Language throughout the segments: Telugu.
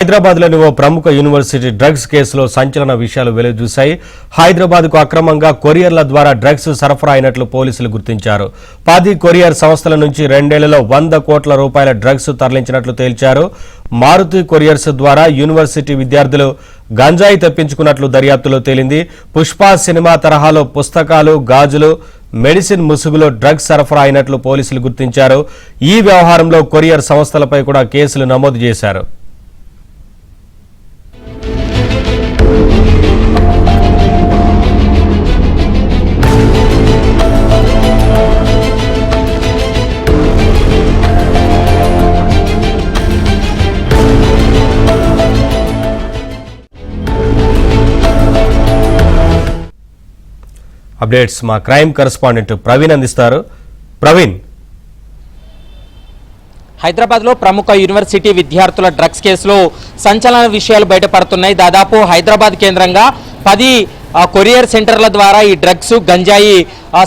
హైదరాబాద్లోని ఓ ప్రముఖ యూనివర్సిటీ డ్రగ్స్ కేసులో సంచలన విషయాలు వెలుగుచూశాయి. హైదరాబాద్కు అక్రమంగా కొరియర్ల ద్వారా డ్రగ్స్ సరఫరా అయినట్లు పోలీసులు గుర్తించారు. 10 కొరియర్ సంస్థల నుంచి 2 ఏళ్లలో 100 కోట్ల రూపాయల డ్రగ్స్ తరలించినట్లు తేల్చారు. మారుతి కొరియర్స్ ద్వారా యూనివర్సిటీ విద్యార్థులు గంజాయి తెప్పించుకున్నట్లు దర్యాప్తులో తేలింది. పుష్ప సినిమా తరహాలో పుస్తకాలు, గాజులు, మెడిసిన్ ముసుగులో డ్రగ్స్ సరఫరా అయినట్లు పోలీసులు గుర్తించారు. ఈ వ్యవహారంలో కొరియర్ సంస్థలపై కూడా కేసులు నమోదు చేశారు. అప్డేట్స్ మా క్రైమ్ కరెస్పాండెంట్ ప్రవీణ్ అందిస్తారు. ప్రవీణ్, హైదరాబాద్లో ప్రముఖ యూనివర్సిటీ విద్యార్థుల డ్రగ్స్ కేసులో సంచలన విషయాలు బయటపడుతున్నాయి. దాదాపు హైదరాబాద్ కేంద్రంగా 10 కొరియర్ సెంటర్ల ద్వారా ఈ డ్రగ్స్, గంజాయి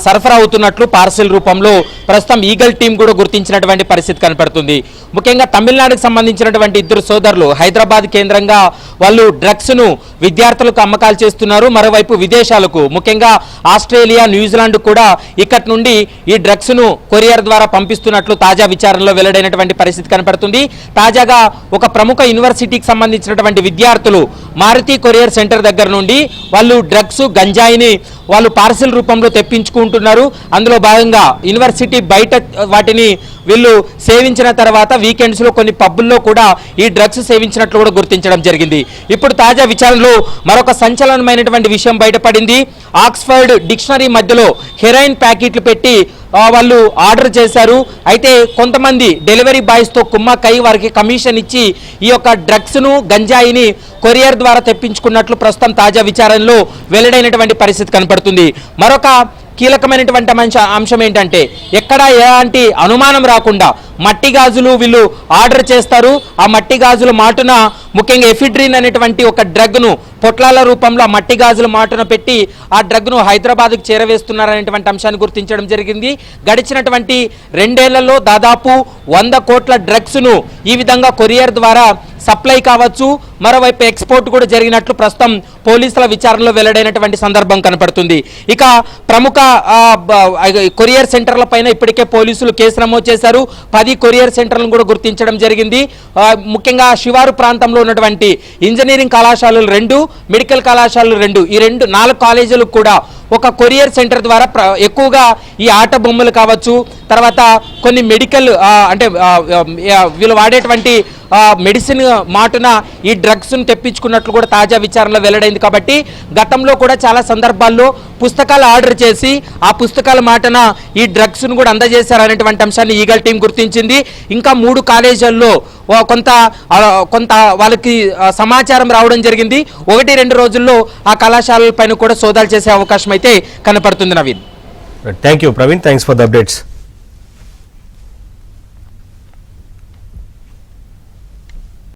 సరఫరా అవుతున్నట్లు పార్సిల్ రూపంలో ప్రస్తుతం ఈగల్ టీం కూడా గుర్తించినటువంటి పరిస్థితి కనపడుతుంది. ముఖ్యంగా తమిళనాడుకు సంబంధించినటువంటి 2 సోదరులు హైదరాబాద్ కేంద్రంగా వాళ్ళు డ్రగ్స్ను విద్యార్థులకు అమ్మకాలు చేస్తున్నారు. మరోవైపు విదేశాలకు, ముఖ్యంగా ఆస్ట్రేలియా, న్యూజిలాండ్ కూడా ఇక్కడి నుండి ఈ డ్రగ్స్ను కొరియర్ ద్వారా పంపిస్తున్నట్లు తాజా విచారణలో వెల్లడైనటువంటి పరిస్థితి కనపడుతుంది. తాజాగా ఒక ప్రముఖ యూనివర్సిటీకి సంబంధించినటువంటి విద్యార్థులు మారుతి కొరియర్ సెంటర్ దగ్గర నుండి వాళ్ళు డ్రగ్స్, గంజాయిని వాళ్ళు పార్సిల్ రూపంలో తెప్పించుకుంటున్నారు. అందులో భాగంగా యూనివర్సిటీ బయట వాటిని వీళ్ళు సేవించిన తర్వాత వీకెండ్స్లో కొన్ని పబ్బుల్లో కూడా ఈ డ్రగ్స్ సేవించినట్లు కూడా గుర్తించడం జరిగింది. ఇప్పుడు తాజా విచారణలో మరొక సంచలనమైనటువంటి విషయం బయటపడింది. ఆక్స్ఫర్డ్ డిక్షనరీ మధ్యలో హెరాయిన్ ప్యాకెట్లు పెట్టి వాళ్ళు ఆర్డర్ చేశారు. అయితే కొంతమంది డెలివరీ బాయ్స్తో కుమ్మక్కై వారికి కమిషన్ ఇచ్చి ఈ యొక్క డ్రగ్స్ను, గంజాయిని కొరియర్ ద్వారా తెప్పించుకున్నట్లు ప్రస్తుతం తాజా విచారణలో వెల్లడైనటువంటి పరిస్థితి కనపడుతుంది. మరొక కీలకమైనటువంటి అంశం ఏంటంటే ఎక్కడ ఎలాంటి అనుమానం రాకుండా మట్టి గాజులు వీళ్ళు ఆర్డర్ చేస్తారు. ఆ మట్టి గాజుల మాటున ముఖ్యంగా ఎఫిడ్రిన్ అనేటువంటి ఒక డ్రగ్ను పొట్లాల రూపంలో ఆ మట్టి గాజుల మాటున పెట్టి ఆ డ్రగ్ను హైదరాబాద్కు చేరవేస్తున్నారనేటువంటి అంశాన్ని గుర్తించడం జరిగింది. గడిచినటువంటి 2 ఏళ్లలో దాదాపు 100 కోట్ల డ్రగ్స్ను ఈ విధంగా కొరియర్ ద్వారా సప్లై కావచ్చు, మరోవైపు ఎక్స్పోర్ట్ కూడా జరిగినట్లు ప్రస్తుతం పోలీసుల విచారణలో వెల్లడైనటువంటి సందర్భం కనపడుతుంది. ఇక ప్రముఖ కొరియర్ సెంటర్ల పైన ఇప్పటికే పోలీసులు కేసు నమోదు చేశారు. 10 కొరియర్ సెంటర్లను కూడా గుర్తించడం జరిగింది. ముఖ్యంగా శివారు ప్రాంతంలో ఉన్నటువంటి ఇంజనీరింగ్ కళాశాలలు 2, మెడికల్ కళాశాలలు 2, ఈ 4 కాలేజీలకు కూడా ఒక కొరియర్ సెంటర్ ద్వారా ఎక్కువగా ఈ ఆట బొమ్మలు కావచ్చు, తర్వాత కొన్ని మెడికల్ అంటే వీళ్ళు వాడేటువంటి మెడిసిన్ మాటున ఈ డ్రగ్స్ను తెప్పించుకున్నట్లు కూడా తాజా విచారణలో వెల్లడైంది. కాబట్టి గతంలో కూడా చాలా సందర్భాల్లో పుస్తకాలు ఆర్డర్ చేసి ఆ పుస్తకాల మాటన ఈ డ్రగ్స్ను కూడా అందజేశారనేటువంటి అంశాన్ని ఈగల్ టీం గుర్తించింది. ఇంకా 3 కాలేజీల్లో కొంత వాళ్ళకి సమాచారం రావడం జరిగింది. 1-2 రోజుల్లో ఆ కళాశాలల పైన కూడా సోదాలు చేసే అవకాశం అయితే కనపడుతుంది. Naveen, thank you Praveen, thanks for the updates.